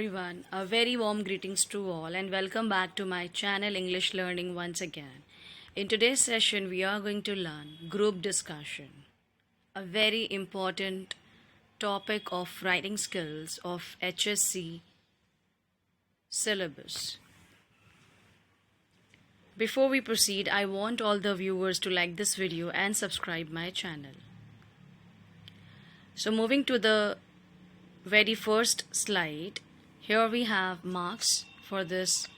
everyone, a very warm greetings to all and welcome back to my channel English Learning once again. In today's session we are going to learn group discussion, a very important topic of writing skills of HSC syllabus. Before we proceed, I want all the viewers to like this video and subscribe my channel. So moving to the very first slide, here we have marks for this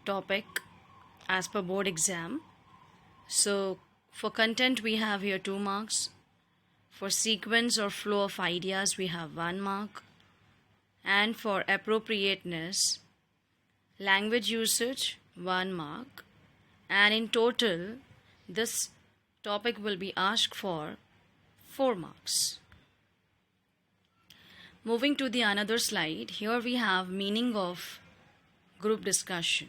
topic as per board exam. So for content we have here 2 marks. For sequence or flow of ideas we have 1 mark. And for appropriateness, language usage 1 mark. And in total this topic will be asked for 4 marks. Moving to the another slide, here we have meaning of group discussion.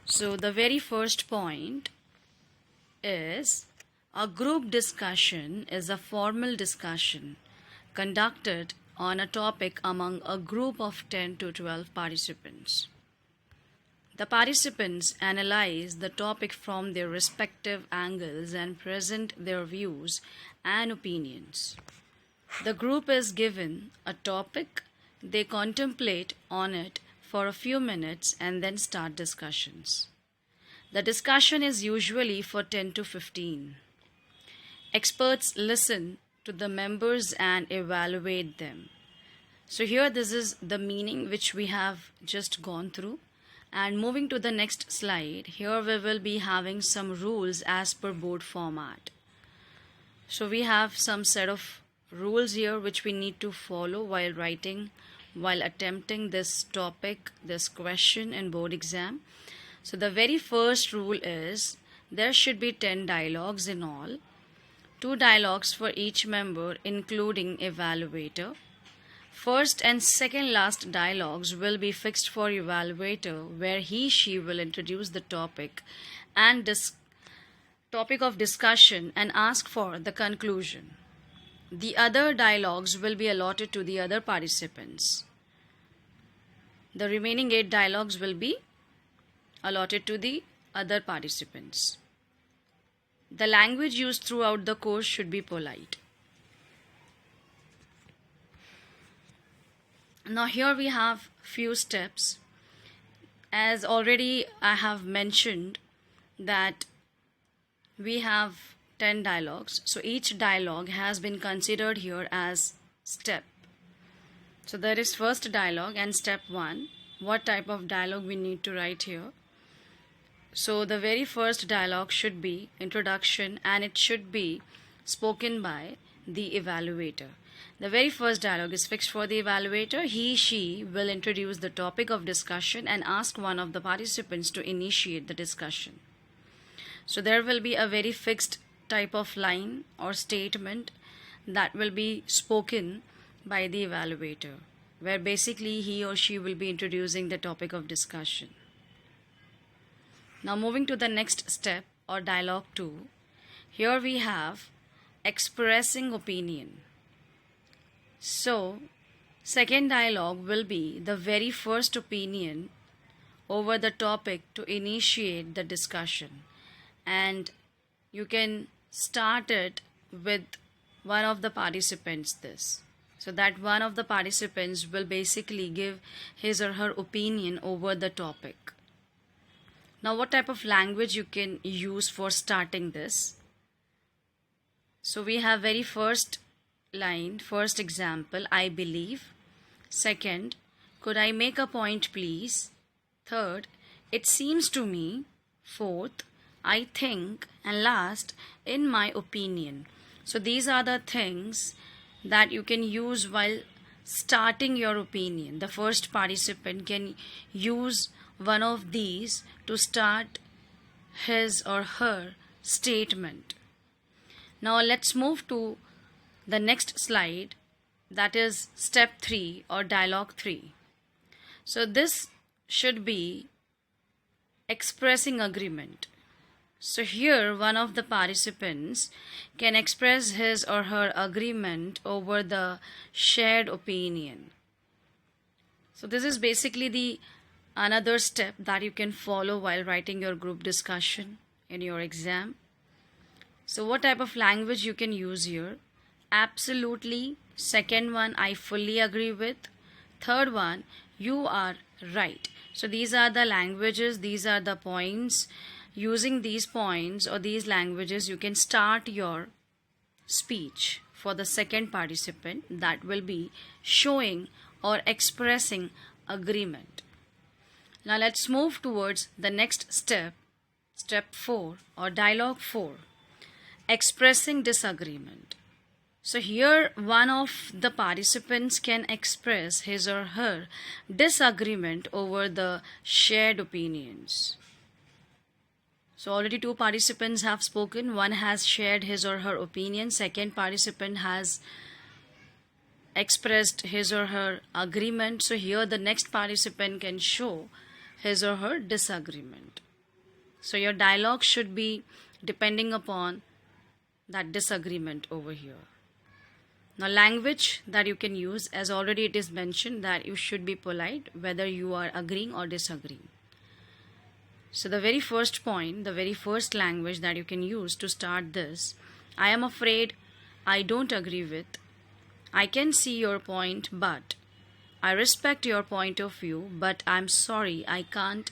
So the very first point is a group discussion is a formal discussion conducted on a topic among a group of 10 to 12 participants. The participants analyze the topic from their respective angles and present their views and opinions. The group is given a topic, they contemplate on it for a few minutes and then start discussions. The discussion is usually for 10 to 15. Experts listen to the members and evaluate them. So here this is the meaning which we have just gone through. And moving to the next slide, here we will be having some rules as per board format. So we have some set of rules here which we need to follow while writing, while attempting this topic, this question in board exam. So the very first rule is there should be 10 dialogues in all, 2 dialogues for each member including evaluator. First and second last dialogues will be fixed for evaluator, where he/she will introduce the topic and topic of discussion and ask for the conclusion. The other dialogues will be allotted to the other participants. The remaining 8 dialogues will be allotted to the other participants. The language used throughout the course should be polite. Now here we have few steps. As already I have mentioned that we have 10 dialogues. So each dialogue has been considered here as step. So there is first dialogue and step 1. What type of dialogue we need to write here? So the very first dialogue should be introduction and it should be spoken by the evaluator. The very first dialogue is fixed for the evaluator. He/she will introduce the topic of discussion and ask one of the participants to initiate the discussion. So there will be a very fixed type of line or statement that will be spoken by the evaluator, where basically he or she will be introducing the topic of discussion. Now moving to the next step or dialogue 2, here we have expressing opinion. So second dialogue will be the very first opinion over the topic to initiate the discussion, and you can start it with one of the participants this. So that one of the participants will basically give his or her opinion over the topic. Now what type of language you can use for starting this? So we have very first line, first example, I believe. Second, could I make a point please? Third, it seems to me. Fourth, I think. And last, in my opinion. So these are the things that you can use while starting your opinion. The first participant can use one of these to start his or her statement. Now let's move to the next slide, that is step 3 or dialogue 3. So this should be expressing agreement. So here one of the participants can express his or her agreement over the shared opinion. So this is basically the another step that you can follow while writing your group discussion in your exam. So what type of language you can use here? Absolutely. Second one, I fully agree with. Third one, you are right. So these are the languages, these are the points. Using these points or these languages, you can start your speech for the second participant that will be showing or expressing agreement. Now let's move towards the next step, step 4 or dialogue 4, expressing disagreement. So here one of the participants can express his or her disagreement over the shared opinions. So already 2 participants have spoken. One has shared his or her opinion. Second participant has expressed his or her agreement. So here the next participant can show his or her disagreement. So your dialogue should be depending upon that disagreement over here. Now language that you can use, as already it is mentioned that you should be polite whether you are agreeing or disagreeing. So the very first point, the very first language that you can use to start this, I am afraid I don't agree with. I can see your point, but I respect your point of view, but I'm sorry I can't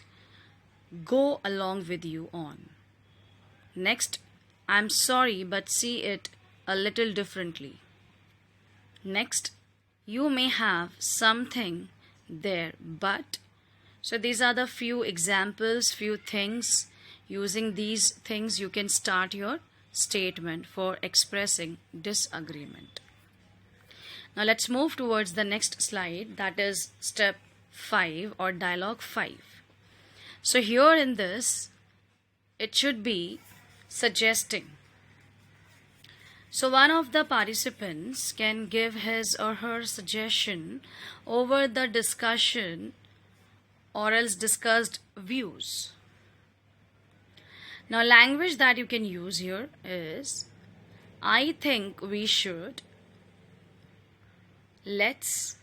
go along with you on. Next, I'm sorry but see it a little differently. Next, you may have something there, but. So these are the few examples, few things. Using these things, you can start your statement for expressing disagreement. Now let's move towards the next slide, that is step 5 or dialogue 5. So here in this, it should be suggesting. So one of the participants can give his or her suggestion over the discussion or else discussed views. Now language that you can use here is I think we should, let's,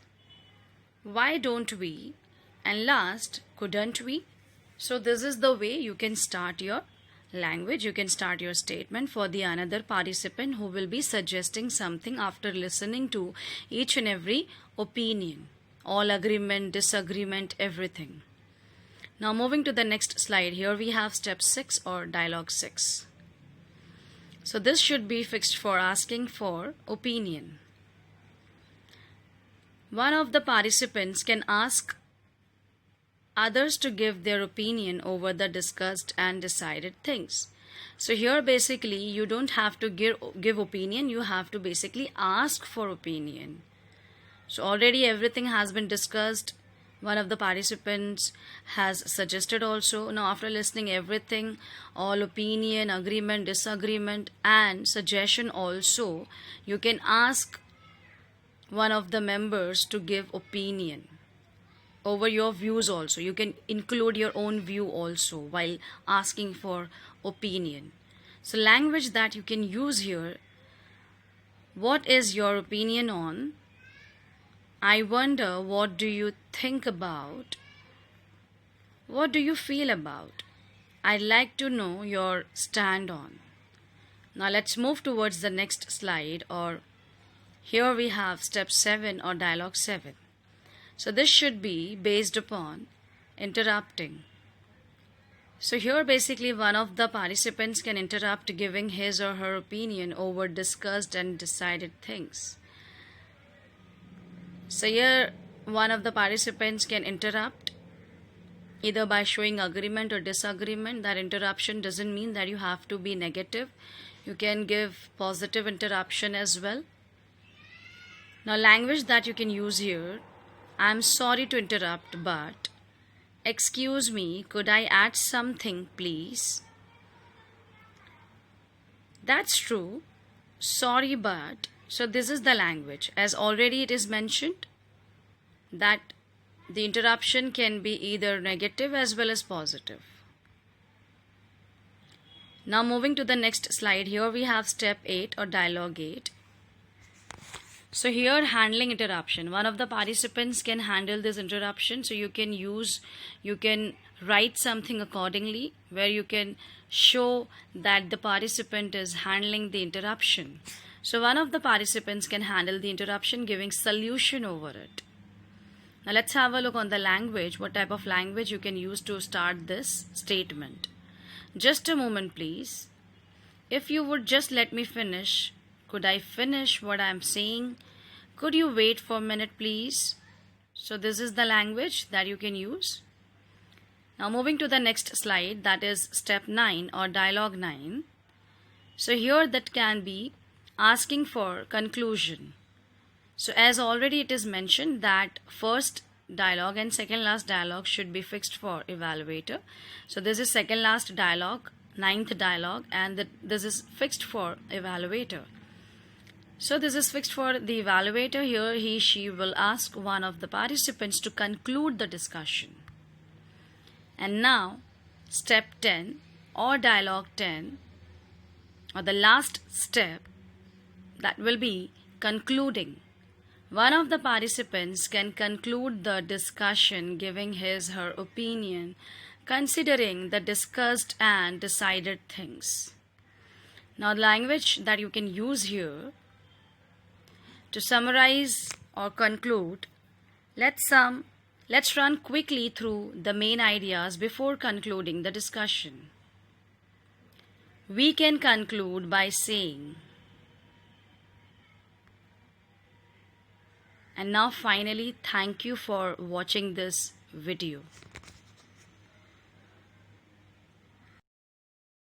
why don't we, and last, couldn't we. So this is the way you can start your language, you can start your statement for the another participant who will be suggesting something after listening to each and every opinion. All agreement, disagreement, everything. Now moving to the next slide, here we have step 6 or dialogue 6. So this should be fixed for asking for opinion. One of the participants can ask others to give their opinion over the discussed and decided things. So here basically you don't have to give opinion, you have to basically ask for opinion. So already everything has been discussed. One of the participants has suggested also. Now after listening everything, all opinion, agreement, disagreement and suggestion also, you can ask one of the members to give opinion over your views also. You can include your own view also while asking for opinion. So language that you can use here, what is your opinion on? I wonder, what do you think about? What do you feel about? I'd like to know your stand on. Now let's move towards the next slide, or here we have step 7 or dialogue 7. So this should be based upon interrupting. So here basically one of the participants can interrupt giving his or her opinion over discussed and decided things. So here one of the participants can interrupt either by showing agreement or disagreement. That interruption doesn't mean that you have to be negative. You can give positive interruption as well. Now language that you can use here, I'm sorry to interrupt, but excuse me, could I add something please? That's true. Sorry, but. So this is the language. As already it is mentioned that the interruption can be either negative as well as positive. Now moving to the next slide, here we have step 8 or dialogue 8. So here, handling interruption. One of the participants can handle this interruption. So you can write something accordingly where you can show that the participant is handling the interruption. So one of the participants can handle the interruption, giving solution over it. Now let's have a look on the language, what type of language you can use to start this statement. Just a moment, please. If you would just let me finish. Could I finish what I'm saying? Could you wait for a minute, please? So this is the language that you can use. Now moving to the next slide, that is step 9 or dialogue 9. So here that can be asking for conclusion. So as already it is mentioned that first dialogue and second last dialogue should be fixed for evaluator. So this is second last dialogue, ninth dialogue, and this is fixed for evaluator. So this is fixed for the evaluator. Here she will ask one of the participants to conclude the discussion. And now step 10 or dialogue 10, or the last step, that will be concluding. One of the participants can conclude the discussion giving his/her opinion, considering the discussed and decided things. Now the language that you can use here to summarize or conclude, let's run quickly through the main ideas before concluding the discussion. We can conclude by saying, and now finally, thank you for watching this video.